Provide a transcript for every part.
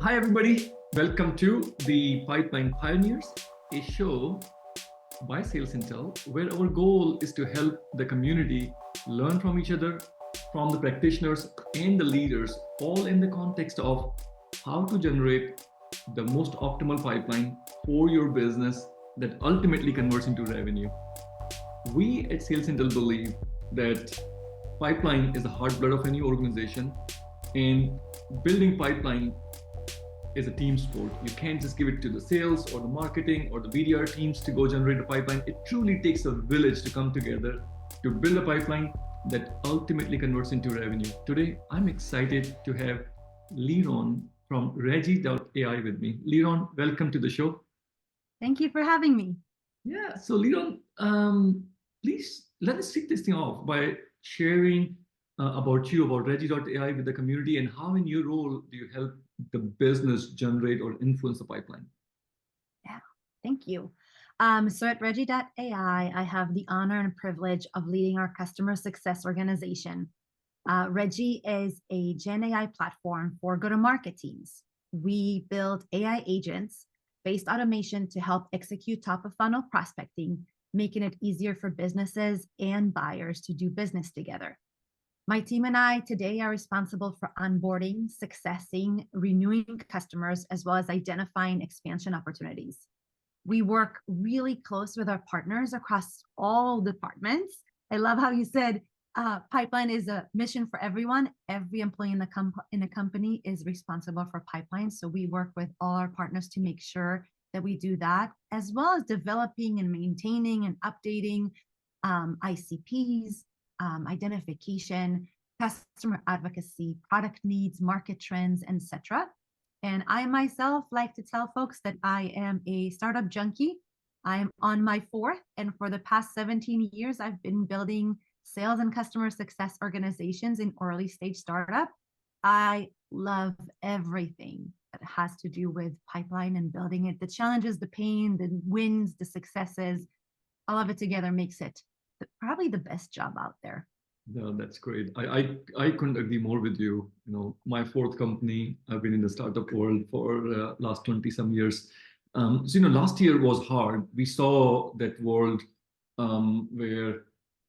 Hi, everybody. Welcome to the Pipeline Pioneers, a show by SalesIntel, where our goal is to help the community learn from each other, from the practitioners and the leaders, all in the context of how to generate the most optimal pipeline for your business that ultimately converts into revenue. We at SalesIntel believe that pipeline is the heartblood of any organization, and building pipeline is a team sport. You can't just give it to the sales or the marketing or the BDR teams to go generate a pipeline. It truly takes a village to come together to build a pipeline that ultimately converts into revenue. Today, I'm excited to have LeeRon from Regie.ai with me. LeeRon, welcome to the show. Thank you for having me. Yeah, so LeeRon, please let us kick this thing off by sharing about you, about Regie.ai with the community, and how in your role do you help the business generate or influence the pipeline? Yeah, thank you. So at Regie.ai, I have the honor and privilege of leading our customer success organization. Regie is a Gen AI platform for go-to-market teams. We build AI agents-based automation to help execute top-of-funnel prospecting, making it easier for businesses and buyers to do business together. My team and I today are responsible for onboarding, successing, renewing customers, as well as identifying expansion opportunities. We work really close with our partners across all departments. I love how you said pipeline is a mission for everyone. Every employee in the company is responsible for pipeline. So we work with all our partners to make sure that we do that, as well as developing and maintaining and updating ICPs, identification, customer advocacy, product needs, market trends, etc. And I myself like to tell folks that I am a startup junkie. I'm on my fourth, and for the past 17 years, I've been building sales and customer success organizations in early stage startup. I love everything that has to do with pipeline and building it. The challenges, the pain, the wins, the successes, all of it together makes it probably the best job out there. No, that's great. I couldn't agree more with you. You know, my fourth company, I've been in the startup world for last 20 some years. So, last year was hard. We saw that world where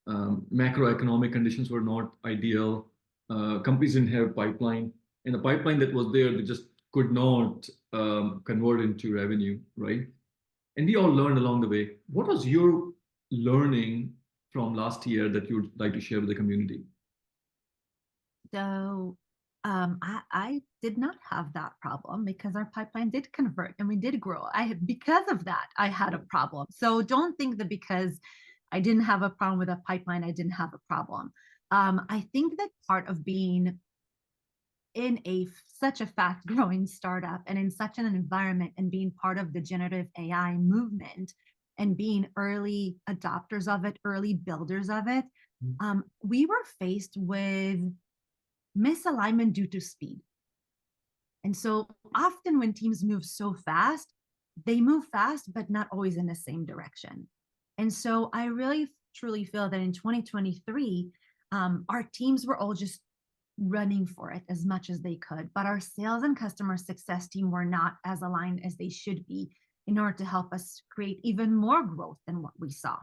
macroeconomic conditions were not ideal. Companies didn't have pipeline, and the pipeline that was there, they just could not convert into revenue, right? And we all learned along the way. What was your learning from last year that you would like to share with the community? So I did not have that problem because our pipeline did convert and we did grow. Because of that, I had a problem. So don't think that because I didn't have a problem with a pipeline, I didn't have a problem. I think that part of being in such a fast growing startup and in such an environment and being part of the generative AI movement and being early adopters of it, early builders of it, we were faced with misalignment due to speed. And so often when teams move so fast, they move fast, but not always in the same direction. And so I really truly feel that in 2023, our teams were all just running for it as much as they could, but our sales and customer success team were not as aligned as they should be in order to help us create even more growth than what we saw.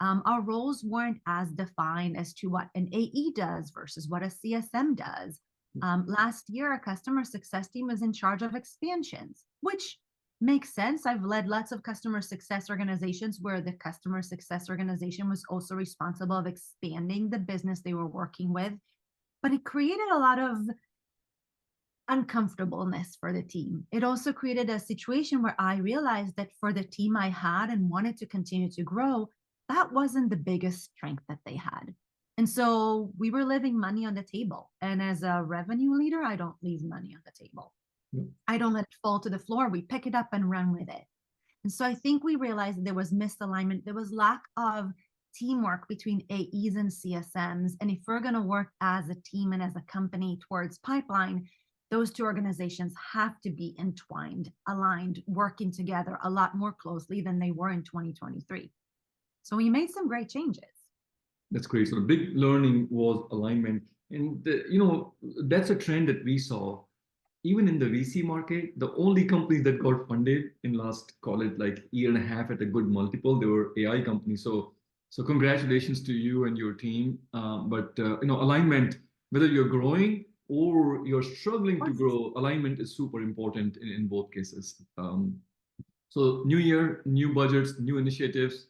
Our roles weren't as defined as to what an AE does versus what a CSM does. Last year, our customer success team was in charge of expansions, which makes sense. I've led lots of customer success organizations where the customer success organization was also responsible of expanding the business they were working with, but it created a lot of uncomfortableness for the team. It also created a situation where I realized that for the team I had and wanted to continue to grow, that wasn't the biggest strength that they had. And so we were leaving money on the table. And as a revenue leader, I don't leave money on the table. I don't let it fall to the floor. We pick it up and run with it. And so I think we realized that there was misalignment. There was lack of teamwork between AEs and CSMs. And if we're going to work as a team and as a company towards pipeline, those two organizations have to be entwined, aligned, working together a lot more closely than they were in 2023. So we made some great changes. That's great. So the big learning was alignment. And, that's a trend that we saw even in the VC market, the only companies that got funded in last, call it like year and a half at a good multiple, they were AI companies. So congratulations to you and your team. But alignment, whether you're growing or you're struggling to grow, alignment is super important in both cases. So new year, new budgets, new initiatives.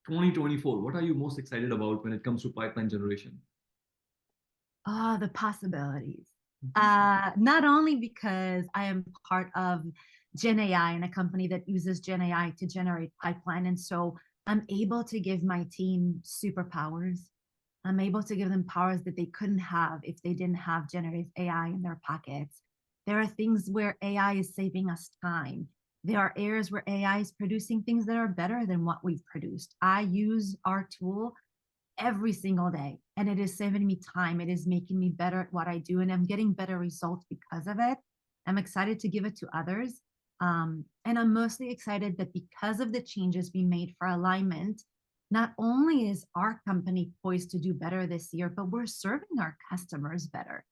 2024, what are you most excited about when it comes to pipeline generation? Oh, the possibilities. Not only because I am part of Gen AI and a company that uses Gen AI to generate pipeline. And so I'm able to give my team superpowers. I'm able to give them powers that they couldn't have if they didn't have generative AI in their pockets. There are things where AI is saving us time. There are areas where AI is producing things that are better than what we've produced. I use our tool every single day, and it is saving me time. It is making me better at what I do, and I'm getting better results because of it. I'm excited to give it to others. And I'm mostly excited that because of the changes we made for alignment, not only is our company poised to do better this year, but we're serving our customers better.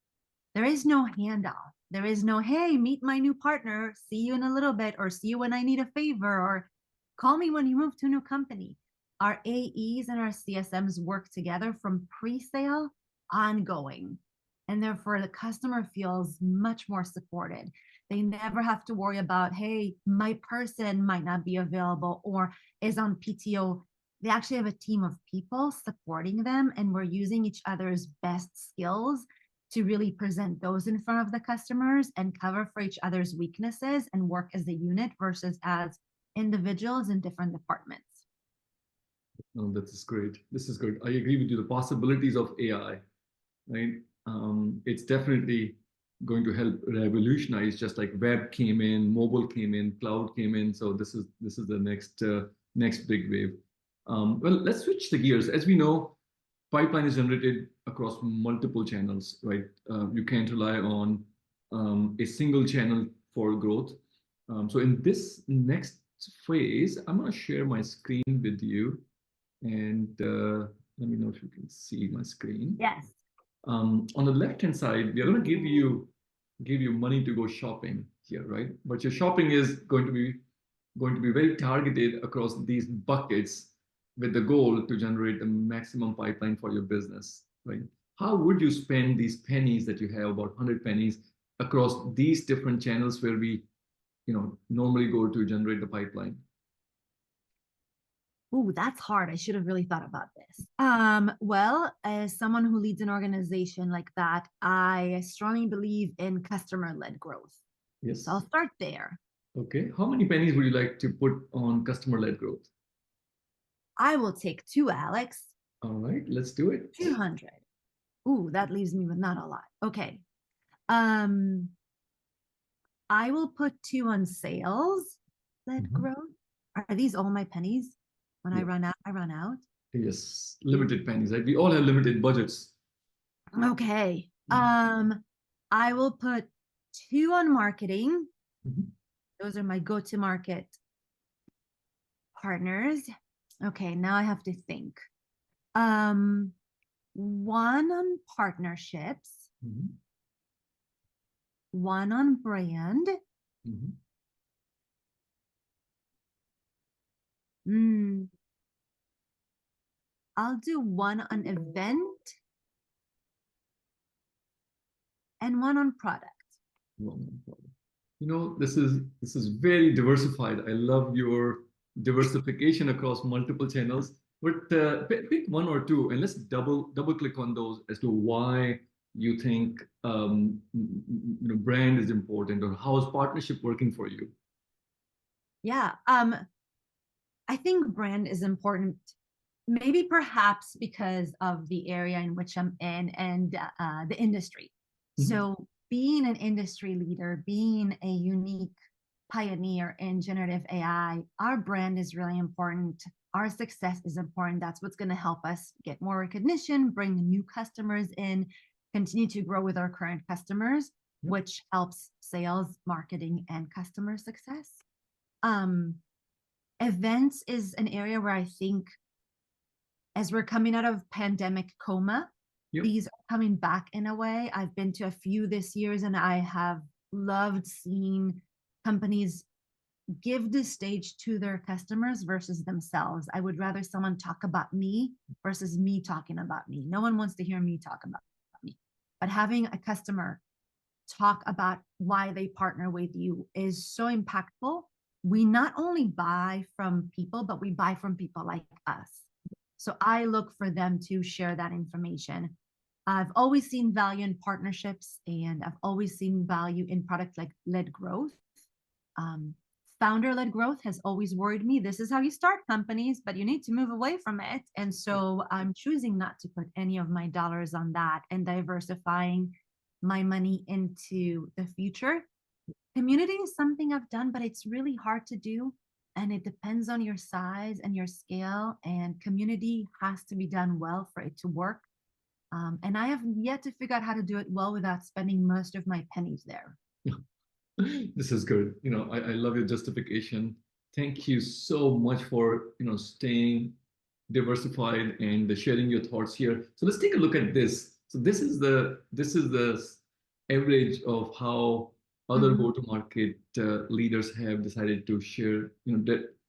There is no handoff. There is no, hey, meet my new partner, see you in a little bit, or see you when I need a favor, or call me when you move to a new company. Our AEs and our CSMs work together from pre-sale ongoing. And therefore, the customer feels much more supported. They never have to worry about, hey, my person might not be available or is on PTO. They actually have a team of people supporting them, and we're using each other's best skills to really present those in front of the customers and cover for each other's weaknesses and work as a unit versus as individuals in different departments. No, this is great. This is good. I agree with you. The possibilities of AI, right? It's definitely going to help revolutionize. Just like web came in, mobile came in, cloud came in. So this is the next big wave. Well, let's switch the gears. As we know, pipeline is generated across multiple channels, right? You can't rely on a single channel for growth. So in this next phase, I'm going to share my screen with you. And let me know if you can see my screen. Yes. On the left-hand side, we are going to give you money to go shopping here, right? But your shopping is going to be very targeted across these buckets with the goal to generate the maximum pipeline for your business, right? How would you spend these pennies that you have, about 100 pennies, across these different channels where we, normally go to generate the pipeline? Ooh, that's hard. I should have really thought about this. Well, as someone who leads an organization like that, I strongly believe in customer-led growth. Yes. So I'll start there. Okay. How many pennies would you like to put on customer-led growth? I will take 2, Alex. All right, let's do it. 200. Ooh, that leaves me with not a lot. Okay. I will put 2 on sales-led growth. Are these all my pennies? When I run out, I run out. Yes, limited pennies, right? We all have limited budgets. Okay. I will put 2 on marketing. Those are my go-to-market partners. Okay, now I have to think. 1 on partnerships. 1 on brand. I'll do 1 on event and 1 on product. This is very diversified. I love your diversification across multiple channels. But pick 1 or 2, and let's double click on those as to why you think brand is important, or how is partnership working for you? Yeah, I think brand is important. Maybe perhaps because of the area in which I'm in and the industry. So being an industry leader, being a unique pioneer in generative AI, our brand is really important. Our success is important. That's what's going to help us get more recognition, bring new customers in, continue to grow with our current customers, which helps sales, marketing, and customer success. Events is an area where I think as we're coming out of pandemic coma, these are coming back in a way. I've been to a few this year, and I have loved seeing companies give the stage to their customers versus themselves. I would rather someone talk about me versus me talking about me. No one wants to hear me talk about me. But having a customer talk about why they partner with you is so impactful. We not only buy from people, but we buy from people like us. So I look for them to share that information. I've always seen value in partnerships, and I've always seen value in product like led growth. Um, Founder-led growth has always worried me. This is how you start companies, but you need to move away from it. And so I'm choosing not to put any of my dollars on that and diversifying my money into the future. Community is something I've done, but it's really hard to do. And it depends on your size and your scale. And community has to be done well for it to work. And I have yet to figure out how to do it well without spending most of my pennies there. This is good. I love your justification. Thank you so much for, staying diversified and sharing your thoughts here. So let's take a look at this. So this is the average of how other go-to-market leaders have decided to share,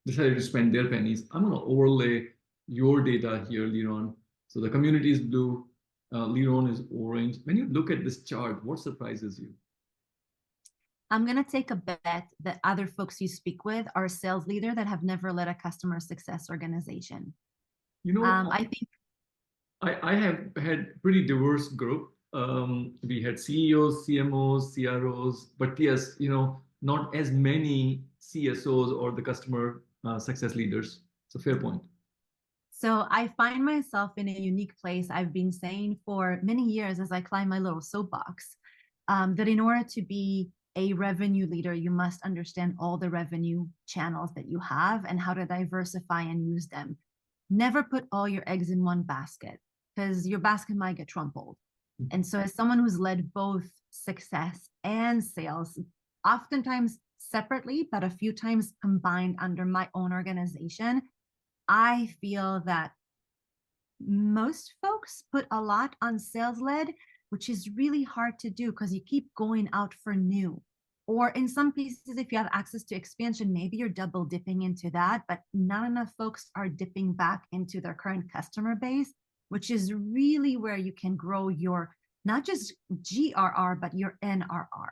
decided to spend their pennies. I'm going to overlay your data here, LeeRon. So the community is blue, LeeRon is orange. When you look at this chart, what surprises you? I'm going to take a bet that other folks you speak with are a sales leader that have never led a customer success organization. I think I have had pretty diverse group. We had CEOs, CMOs, CROs, but yes, not as many CSOs or the customer success leaders. It's a fair point. So I find myself in a unique place. I've been saying for many years as I climb my little soapbox that in order to be a revenue leader, you must understand all the revenue channels that you have and how to diversify and use them. Never put all your eggs in one basket because your basket might get trampled. And so as someone who's led both success and sales, oftentimes separately, but a few times combined under my own organization, I feel that most folks put a lot on sales led, which is really hard to do because you keep going out for new. Or in some cases, if you have access to expansion, maybe you're double dipping into that, but not enough folks are dipping back into their current customer base, which is really where you can grow your, not just GRR, but your NRR.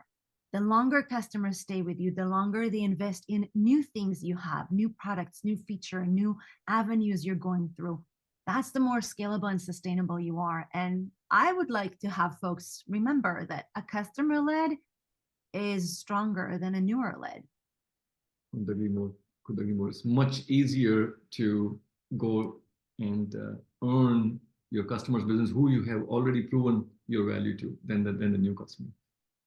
The longer customers stay with you, the longer they invest in new things you have, new products, new feature, new avenues you're going through. That's the more scalable and sustainable you are. And I would like to have folks remember that a customer led is stronger than a newer led. Couldn't agree more. Couldn't agree more. It's much easier to go and earn your customer's business who you have already proven your value to than the new customer.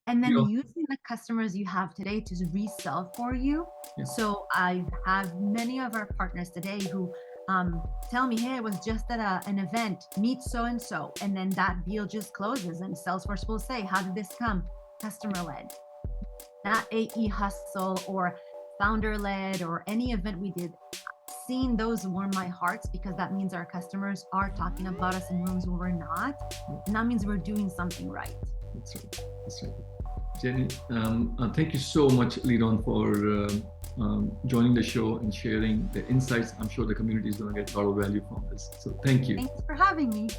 And then using the customers you have today to resell for you. Yeah. So I have many of our partners today who tell me, hey, I was just at an event, meet so-and-so, and then that deal just closes and Salesforce will say, how did this come? Customer led. Not AE hustle or founder led or any event we did. Seeing those warm my hearts because that means our customers are talking about us in rooms where we're not. And that means we're doing something right. That's right. That's right. Jenny, thank you so much, LeeRon, for joining the show and sharing the insights. I'm sure the community is going to get a lot of value from this. So thank you. Thanks for having me.